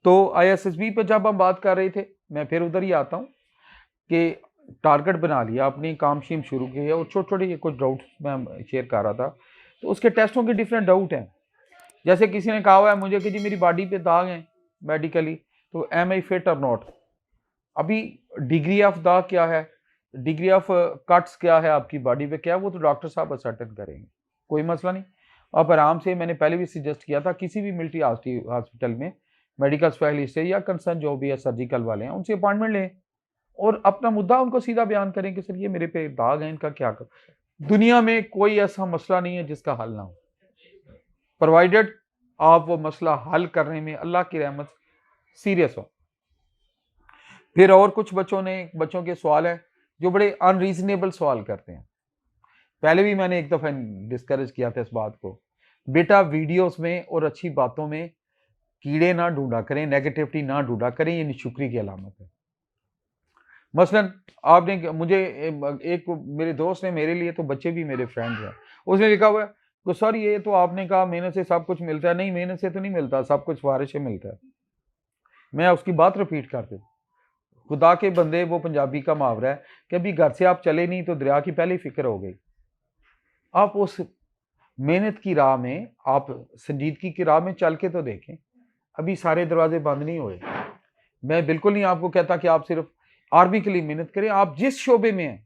تو ISSB پہ جب ہم بات کر رہے تھے، میں پھر ادھر ہی آتا ہوں کہ ٹارگٹ بنا لیا، اپنی کام شیم شروع کیا اور چھوٹے چھوٹے کچھ ڈاؤٹس میں شیئر کر رہا تھا. تو اس کے ٹیسٹوں کے ڈفرینٹ ڈاؤٹ ہیں. جیسے کسی نے کہا ہوا ہے مجھے کہ جی میری باڈی پہ داغ ہیں میڈیکلی، تو ایم آئی فٹ اور ناٹ. ابھی ڈگری آف داغ کیا ہے، ڈگری آف کٹس کیا ہے آپ کی باڈی پہ کیا ہے، وہ تو ڈاکٹر صاحب اسرٹن کریں گے، کوئی مسئلہ نہیں. آپ آرام سے، میں نے پہلے بھی سجیسٹ کیا تھا، کسی بھی ملٹری ہاسپٹل میں میڈیکل اسپیشلسٹ سے یا کنسرن جو بھی ہے سرجیکل والے ہیں ان سے اپوائنٹمنٹ لیں اور اپنا مدعا ان کو سیدھا بیان کریں کہ سر یہ میرے پہ داغ ہیں، ان کا کیا کروں. دنیا میں کوئی ایسا مسئلہ نہیں ہے جس کا حل نہ ہو، پرووائڈڈ آپ وہ مسئلہ حل کرنے میں اللہ کی رحمت سیریس ہو. پھر اور کچھ بچوں کے سوال ہیں جو بڑے ان ریزنیبل سوال کرتے ہیں. پہلے بھی میں نے ایک دفعہ ڈسکریج کیا تھا اس بات کو، بیٹا ویڈیوز میں اور اچھی باتوں میں کیڑے نہ ڈھونڈا کریں، نیگیٹیوٹی نہ ڈھونڈا کریں، یہ ناشکری کی علامت ہے. مثلا آپ نے مجھے ایک میرے دوست نے، میرے لیے تو بچے بھی میرے فرینڈ ہیں، اس نے لکھا ہوا ہے کہ سر یہ تو آپ نے کہا محنت سے سب کچھ ملتا ہے. نہیں، محنت سے تو نہیں ملتا، سب کچھ سفارش سے ملتا ہے. میں اس کی بات ریپیٹ کر دوں، خدا کے بندے، وہ پنجابی کا محاورہ ہے کہ ابھی گھر سے آپ چلے نہیں تو دریا کی پہلے فکر ہو گئی. آپ اس محنت کی راہ میں، آپ سنجیدگی کی راہ میں چل کے تو دیکھیں، ابھی سارے دروازے بند نہیں ہوئے. میں بالکل نہیں آپ کو کہتا کہ آپ صرف آرمی کے لیے محنت کریں. آپ جس شعبے میں ہیں،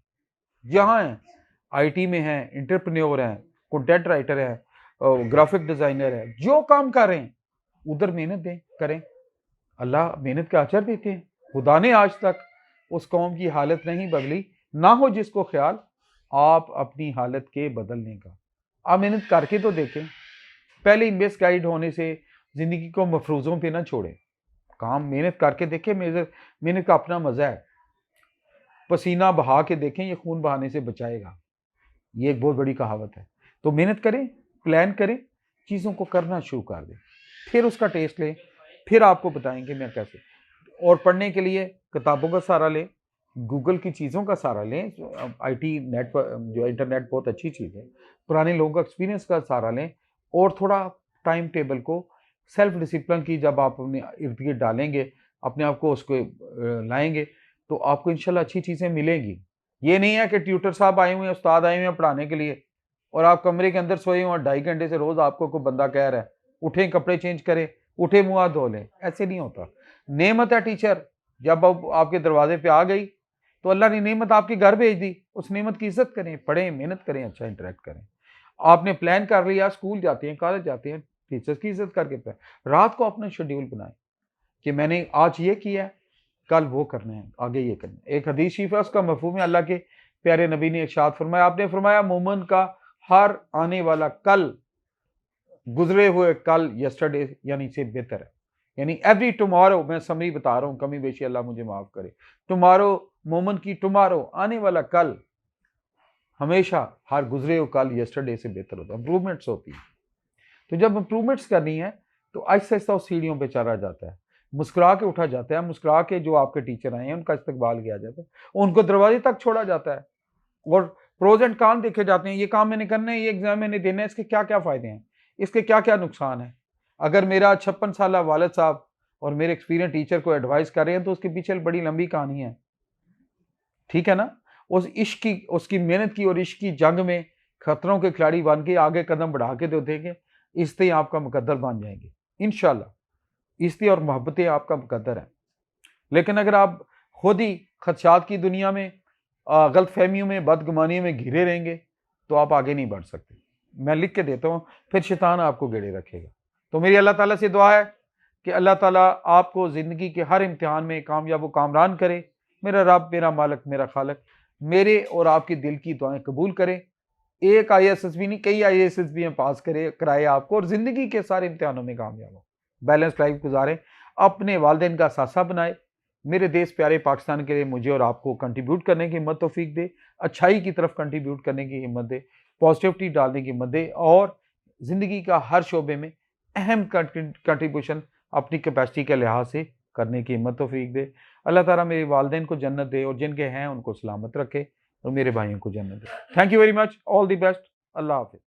جہاں ہیں، آئی ٹی میں ہیں، انٹرپرینیور ہیں، کنٹینٹ رائٹر ہے، گرافک ڈیزائنر ہے، جو کام کر رہے ہیں ادھر محنت دیں، کریں. اللہ محنت کا اجر دیتے ہیں. خدا نے آج تک اس قوم کی حالت نہیں بدلی، نہ ہو جس کو خیال آپ اپنی حالت کے بدلنے کا. آپ محنت کر کے تو دیکھیں. پہلے مس گائیڈ ہونے سے زندگی کو مفروضوں پہ نہ چھوڑیں، کام محنت کر کے دیکھیں. محنت کا اپنا مزہ ہے. پسینہ بہا کے دیکھیں، یہ خون بہانے سے بچائے گا. یہ ایک بہت بڑی کہاوت ہے. تو محنت کریں، پلان کریں، چیزوں کو کرنا شروع کر دیں، پھر اس کا ٹیسٹ لیں، پھر آپ کو بتائیں گے میں کیسے. اور پڑھنے کے لیے کتابوں کا سہارا لیں، گوگل کی چیزوں کا سہارا لیں. آئی ٹی نیٹ پر جو انٹرنیٹ بہت اچھی چیز ہے، پرانے لوگوں کا ایکسپیرینس کا سہارا لیں. اور تھوڑا ٹائم ٹیبل کو، سیلف ڈسپلن کی جب آپ اپنے ارد گرد ڈالیں گے، اپنے آپ کو اس کو لائیں گے، تو آپ کو انشاءاللہ اچھی چیزیں ملیں گی. یہ نہیں ہے کہ ٹیوٹر صاحب آئے ہوئے ہیں، استاد آئے ہوئے ہیں پڑھانے کے لیے، اور آپ کمرے کے اندر سوئے ہوئے ہیں 2.5 گھنٹے سے روز آپ کو کوئی بندہ کہہ رہا ہے اٹھیں کپڑے چینج کریں، اٹھے منہ ہاتھ دھو لیں. ایسے نہیں ہوتا. نعمت ہے ٹیچر، جب آپ کے دروازے پہ آ گئی تو اللہ نے نعمت آپ کے گھر بھیج دی. اس نعمت کی عزت کریں، پڑھیں، محنت کریں، اچھا انٹریکٹ کریں. آپ نے پلان کر لیا، اسکول جاتے ہیں، کالج جاتے ہیں، ٹیچرز کی عزت کر کے رات کو اپنا شیڈیول بنائیں کہ میں نے آج یہ کیا ہے، کل وہ کرنا ہے، آگے یہ کرنا ہے. ایک حدیث شریف ہے، اس کا مفہوم ہے، اللہ کے پیارے نبی نے ارشاد فرمایا، آپ نے فرمایا مومن کا ہر آنے والا کل گزرے ہوئے کل یسٹرڈے یعنی سے بہتر ہے. یعنی ایوری ٹمارو، میں سمری بتا رہا ہوں، کمی بیشی اللہ مجھے معاف کرے. ٹمارو، مومن کی ٹمارو، آنے والا کل ہمیشہ ہر گزرے ہوئے کل یسٹرڈے سے بہتر ہوتا ہے. امپرومنٹس ہوتی ہیں. تو جب امپرومنٹس کرنی ہے تو آہستہ آہستہ اس سیڑھیوں پہ چڑھا جاتا ہے، مسکرا کے اٹھا جاتا ہے، مسکرا کے جو آپ کے ٹیچر آئے ہیں ان کا استقبال کیا جاتا ہے، ان کو دروازے تک چھوڑا جاتا ہے، اور پروز اینڈ کان دیکھے جاتے ہیں. یہ کام میں نے کرنا ہے، یہ ایگزام میں نے دینا ہے، اس کے کیا کیا فائدے ہیں، اس کے کیا کیا نقصان ہیں. اگر میرا 56 سالہ والد صاحب اور میرے ایکسپیرینس ٹیچر کو ایڈوائز کر رہے ہیں تو اس کے پیچھے بڑی لمبی کہانی ہے. ٹھیک ہے نا. اس عشق کی، اس کی محنت کی اور عشق کی جنگ میں خطروں کے کھلاڑی بن کے آگے قدم بڑھا کے تو دیں گے، عزتیں آپ کا مقدر بن جائیں گے انشاءاللہ. عزتیں اور محبتیں آپ کا مقدر ہیں. لیکن اگر آپ خود ہی خدشات کی دنیا میں، غلط فہمیوں میں، بدگمانیوں میں گھرے رہیں گے تو آپ آگے نہیں بڑھ سکتے. میں لکھ کے دیتا ہوں، پھر شیطان آپ کو گھیرے رکھے گا. تو میری اللہ تعالیٰ سے دعا ہے کہ اللہ تعالیٰ آپ کو زندگی کے ہر امتحان میں کامیاب و کامران کرے. میرا رب، میرا مالک، میرا خالق میرے اور آپ کی دل کی دعائیں قبول کرے. ایک ISSB نہیں، کئی ISSB میں پاس کرائے آپ کو، اور زندگی کے سارے امتحانوں میں کامیاب ہو، بیلنس لائف گزارے، اپنے والدین کا ساسا بنائے. میرے دیس پیارے پاکستان کے لیے مجھے اور آپ کو کنٹریبیوٹ کرنے کی ہمت توفیق دے، اچھائی کی طرف کنٹریبیوٹ کرنے کی ہمت دے، پازیٹیوٹی ڈالنے کی ہمت دے، اور زندگی کا ہر شعبے میں اہم کنٹریبیوشن اپنی کیپیسٹی کے لحاظ سے کرنے کی ہمت توفیق دے. اللہ تعالیٰ میرے والدین کو جنت دے، اور جن کے ہیں ان کو سلامت رکھے، اور میرے بھائیوں کو جنت دے. Thank you very much. All the best. اللہ حافظ.